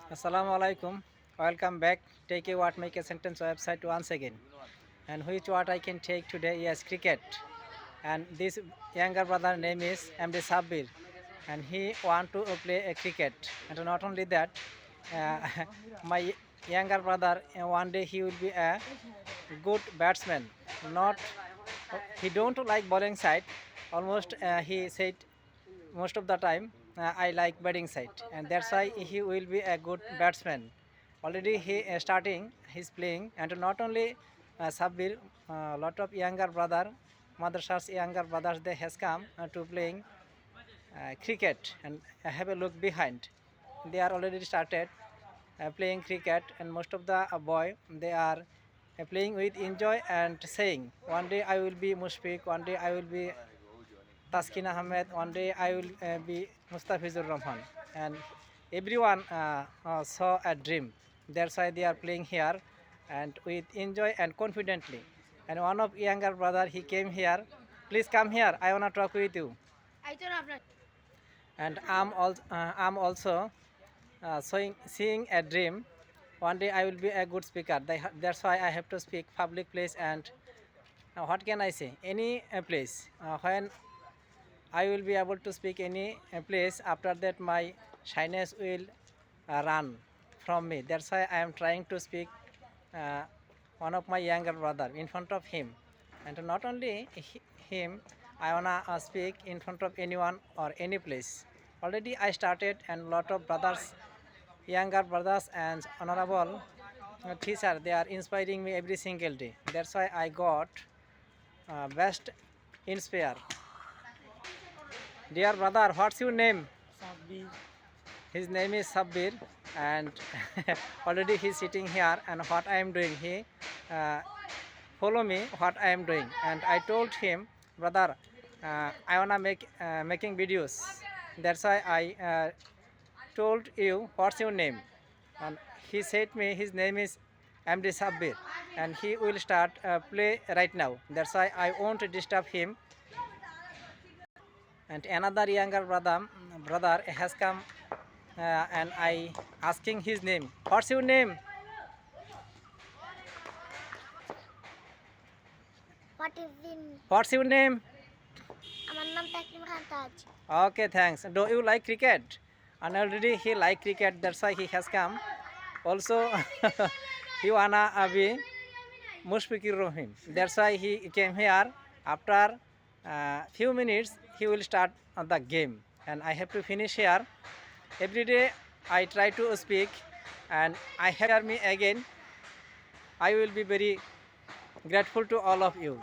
Assalamu alaikum. Welcome back. Take a what make a sentence website once again. And which what I can take today is cricket. And this younger brother name is MD Sabir. And he want to play a cricket. And not only that, uh, my younger brother one day he will be a good batsman. Not he don't like bowling side. Almost he said most of the time I like batting side, and that's why he will be a good batsman. Already he starting his playing, and not only Sabir, lot of younger brother, madrasas younger brothers they has come to playing cricket, and have a look behind. They are already started playing cricket, and most of the boy they are playing with enjoy and saying, one day I will be Mushfiq, one day I will be Taskin Ahmed, one day I will be Mustafizur Rahman. And everyone saw a dream. That's why they are playing here and with enjoy and confidently. And one of younger brother, he came here. Please come here. I wanna talk with you. And I'm also seeing a dream. One day I will be a good speaker. That's why I have to speak public place and what can I say? Any place. When I will be able to speak any place. After that, my shyness will run from me. That's why I am trying to speak uh, one of my younger brother in front of him, and not only him. I wanna speak in front of anyone or any place. Already I started, and lot of brothers, younger brothers, and honorable teacher. They are inspiring me every single day. That's why I got best inspire. Dear brother, what's your name? Sabir. His name is Sabir, and already he's sitting here. And what I am doing, he uh, follow me. What I am doing, and I told him, brother, I wanna making videos. That's why I told you what's your name, and he said me his name is MD Sabir, and he will start play right now. That's why I won't disturb him. And another younger brother has come, and I asking his name. What's your name? What is in? What's your name? আমার নাম তাকলিম খান তাজ। Okay, thanks. Do you like cricket? And already he like cricket. That's why he has come. Also, he wanna be Mushfiqur Rahim. That's why he came here. After few minutes, he will start the game, and I have to finish here. Every day I try to speak, and I hear me again. I will be very grateful to all of you.